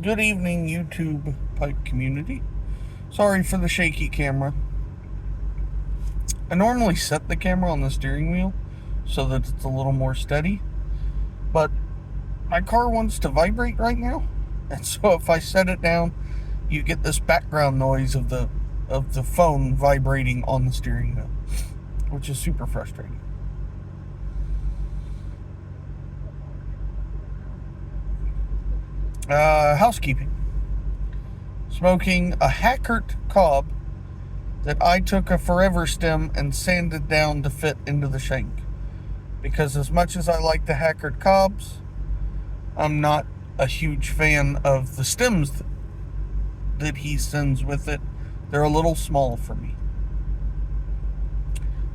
Good evening, YouTube pipe community. Sorry for the shaky camera. I normally set the camera on the steering wheel so that it's a little more steady, but my car wants to vibrate right now, and so if I set it down, you get this background noise of the phone vibrating on the steering wheel, which is super frustrating. Housekeeping. Smoking a Hackert cob that I took a forever stem and sanded down to fit into the shank. Because as much as I like the Hackert cobs, I'm not a huge fan of the stems that he sends with it. They're a little small for me.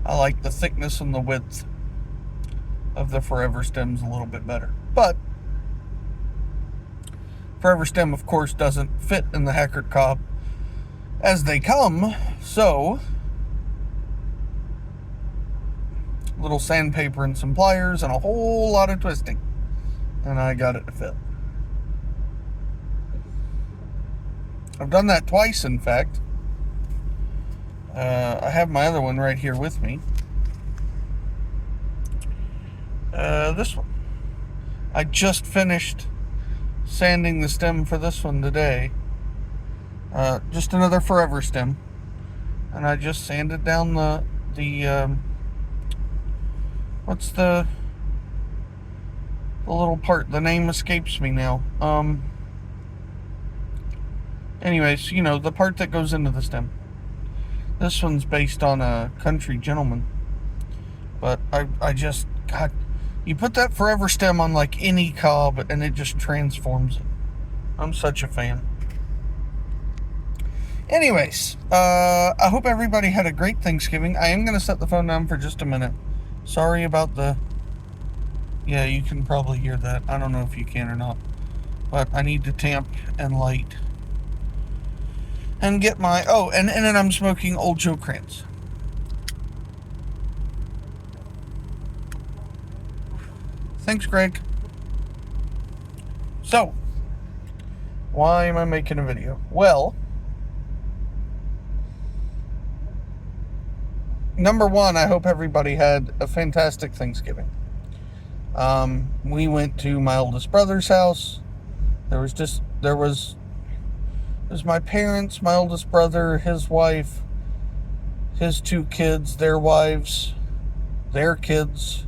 I like the thickness and the width of the forever stems a little bit better. But forever stem, of course, doesn't fit in the Hackert cob as they come, so a little sandpaper and some pliers and a whole lot of twisting, and I got it to fit. I've done that twice, in fact. I have my other one right here with me. This one. I just finished sanding the stem for this one today. Just another forever stem. And I just sanded down the what's the little part? The name escapes me now. Anyways, the part that goes into the stem. This one's based on a Country Gentleman. But I just, God, you put that forever stem on like any cob and it just transforms it. I'm such a fan. Anyways, I hope everybody had a great Thanksgiving. I am going to set the phone down for just a minute. Sorry about yeah, you can probably hear that. I don't know if you can or not. But I need to tamp and light. And get my, and then I'm smoking Old Joe Krantz. Thanks, Greg. So, why am I making a video? Well, number one, I hope everybody had a fantastic Thanksgiving. We went to my oldest brother's house. It was my parents, my oldest brother, his wife, his two kids, their wives, their kids,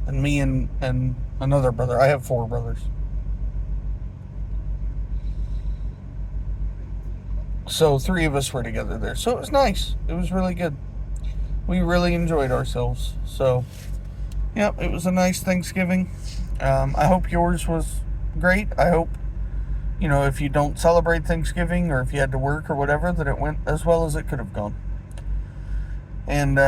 and me and another brother. I have 4 brothers. So 3 of us were together there. So it was nice. It was really good. We really enjoyed ourselves. So, yep, it was a nice Thanksgiving. I hope yours was great. I hope, if you don't celebrate Thanksgiving or if you had to work or whatever, that it went as well as it could have gone. And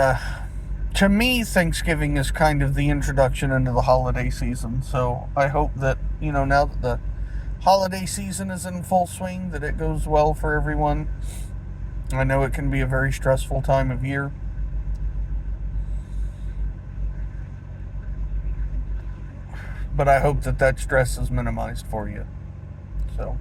to me, Thanksgiving is kind of the introduction into the holiday season. So I hope that, now that the holiday season is in full swing, that it goes well for everyone. I know it can be a very stressful time of year. But I hope that stress is minimized for you. So,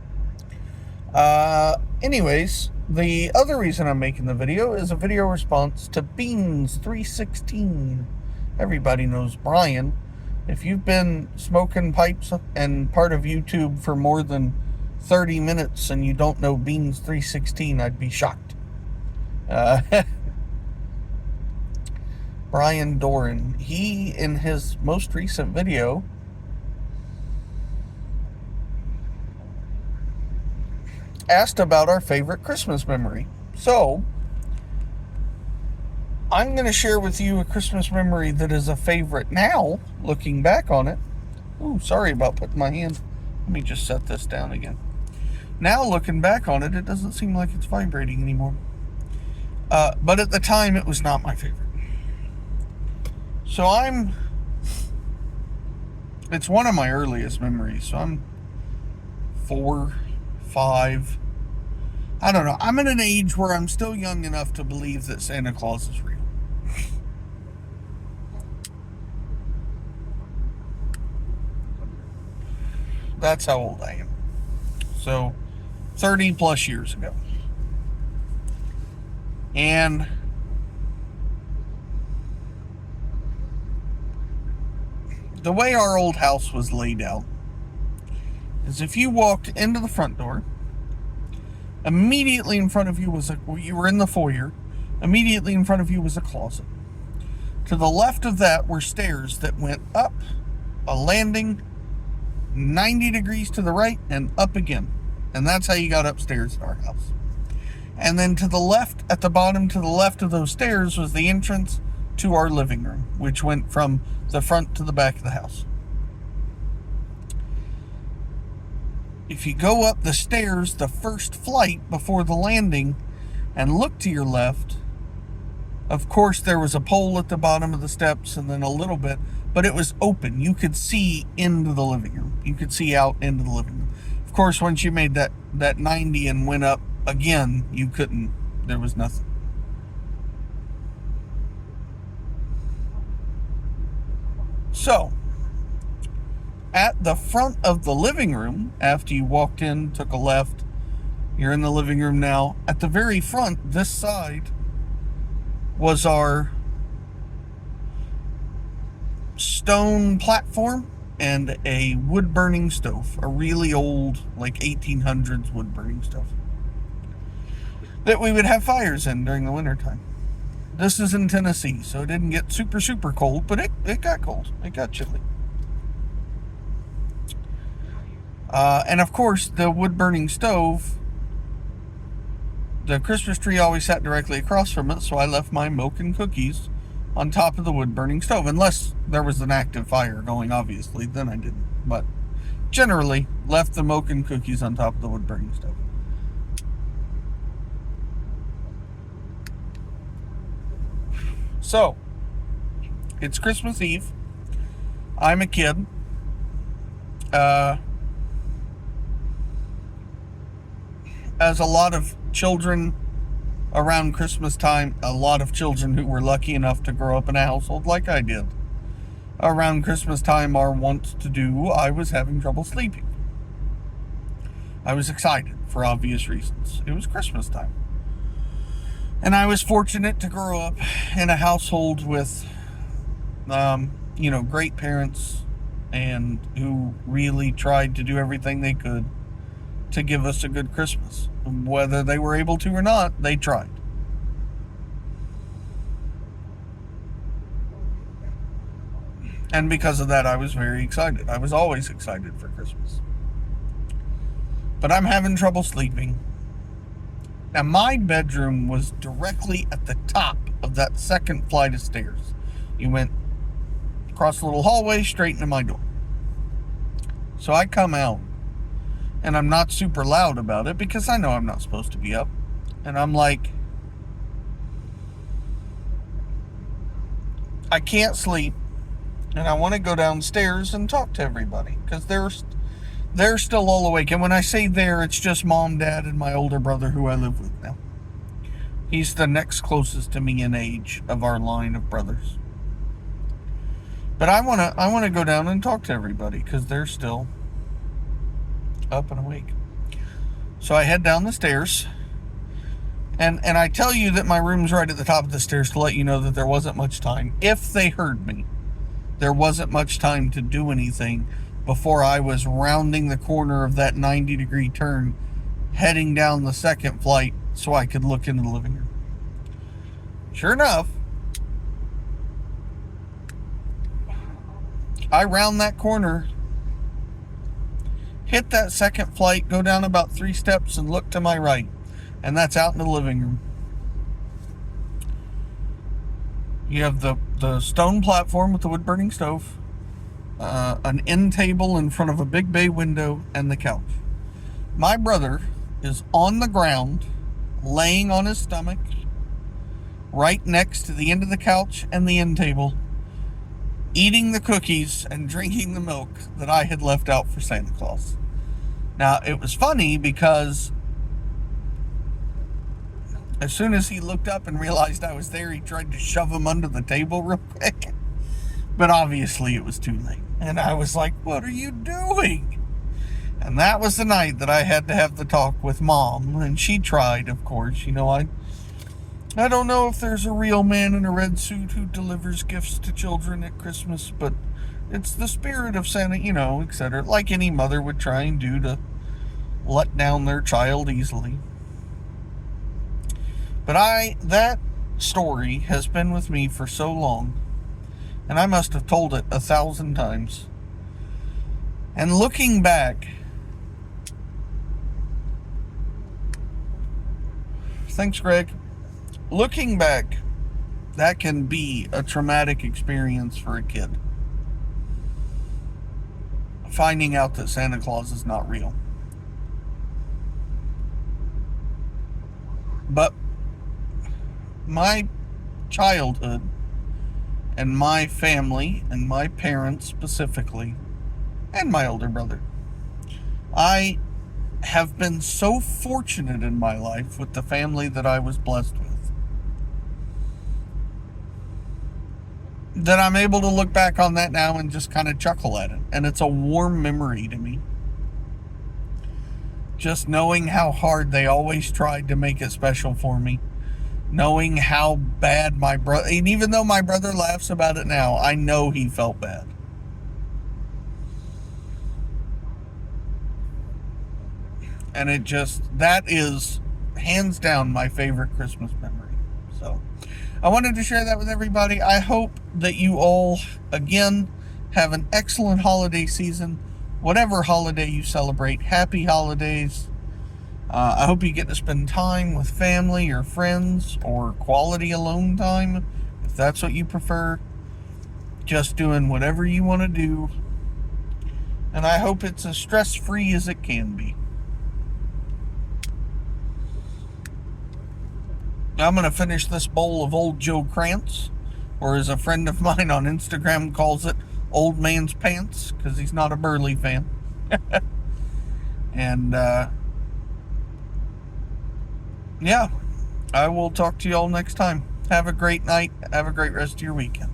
anyways, the other reason I'm making the video is a video response to Beans 316. Everybody knows Brian. If you've been smoking pipes and part of YouTube for more than 30 minutes and you don't know Beans 316, I'd be shocked. Brian Doran, he, in his most recent video, asked about our favorite Christmas memory. So, I'm going to share with you a Christmas memory that is a favorite now, looking back on it. Ooh, sorry about putting my hand. Let me just set this down again. Now, looking back on it, it doesn't seem like it's vibrating anymore. But at the time, it was not my favorite. So it's one of my earliest memories. So I'm 4, 5. I don't know. I'm at an age where I'm still young enough to believe that Santa Claus is real. That's how old I am. So 30 plus years ago. And the way our old house was laid out is if you walked into the front door, immediately in front of you you were in the foyer, immediately in front of you was a closet. To the left of that were stairs that went up, a landing, 90 degrees to the right, and up again. And that's how you got upstairs in our house. And then to the left, at the bottom to the left of those stairs, was the entrance to our living room, which went from the front to the back of the house. If you go up the stairs, the first flight before the landing, and look to your left, of course there was a pole at the bottom of the steps and then a little bit, but it was open. You could see into the living room. You could see out into the living room. Of course, once you made that 90 and went up again, you couldn't. There was nothing. So, at the front of the living room, after you walked in, took a left, you're in the living room now. At the very front, this side, was our stone platform and a wood-burning stove. A really old, like 1800s wood-burning stove that we would have fires in during the wintertime. This is in Tennessee, so it didn't get super, super cold, but it got cold. It got chilly. And of course, the wood-burning stove, the Christmas tree always sat directly across from it, so I left my milk and cookies on top of the wood-burning stove. Unless there was an active fire going, obviously, then I didn't. But generally, left the milk and cookies on top of the wood-burning stove. So, it's Christmas Eve. I'm a kid. As a lot of children around Christmas time, a lot of children who were lucky enough to grow up in a household like I did, around Christmas time are wont to do, I was having trouble sleeping. I was excited for obvious reasons. It was Christmas time. And I was fortunate to grow up in a household with, great parents, and who really tried to do everything they could to give us a good Christmas. Whether they were able to or not, they tried. And because of that, I was very excited. I was always excited for Christmas. But I'm having trouble sleeping. Now, my bedroom was directly at the top of that second flight of stairs. You went across the little hallway, straight into my door. So I come out, and I'm not super loud about it because I know I'm not supposed to be up. And I'm like, I can't sleep, and I want to go downstairs and talk to everybody because they're still all awake. And when I say there, it's just mom, dad, and my older brother who I live with now. He's the next closest to me in age of our line of brothers. But I want to go down and talk to everybody because they're still up and awake. So I head down the stairs, and I tell you that my room's right at the top of the stairs to let you know that there wasn't much time. If they heard me, there wasn't much time to do anything before I was rounding the corner of that 90-degree turn, heading down the second flight so I could look into the living room. Sure enough, I round that corner, hit that second flight, go down about 3 steps, and look to my right. And that's out in the living room. You have the stone platform with the wood-burning stove, an end table in front of a big bay window, and the couch. My brother is on the ground, laying on his stomach, right next to the end of the couch and the end table, eating the cookies and drinking the milk that I had left out for Santa Claus. Now, it was funny because as soon as he looked up and realized I was there, he tried to shove him under the table real quick. But obviously it was too late. And I was like, what are you doing? And that was the night that I had to have the talk with Mom. And she tried, of course. I don't know if there's a real man in a red suit who delivers gifts to children at Christmas, but it's the spirit of Santa, etc. Like any mother would try and do to let down their child easily. But that story has been with me for so long, and I must have told it 1,000 times. And looking back, thanks, Greg. Looking back, that can be a traumatic experience for a kid. Finding out that Santa Claus is not real. But my childhood and my family and my parents specifically, and my older brother, I have been so fortunate in my life with the family that I was blessed with, that I'm able to look back on that now and just kind of chuckle at it. And it's a warm memory to me. Just knowing how hard they always tried to make it special for me. Knowing how bad my brother, and even though my brother laughs about it now, I know he felt bad. And that is hands down my favorite Christmas memory. So I wanted to share that with everybody. I hope that you all, again, have an excellent holiday season. Whatever holiday you celebrate, happy holidays. I hope you get to spend time with family or friends, or quality alone time, if that's what you prefer. Just doing whatever you want to do. And I hope it's as stress-free as it can be. I'm going to finish this bowl of Old Joe Krantz, or as a friend of mine on Instagram calls it, Old Man's Pants, because he's not a Burley fan. And, yeah, I will talk to you all next time. Have a great night. Have a great rest of your weekend.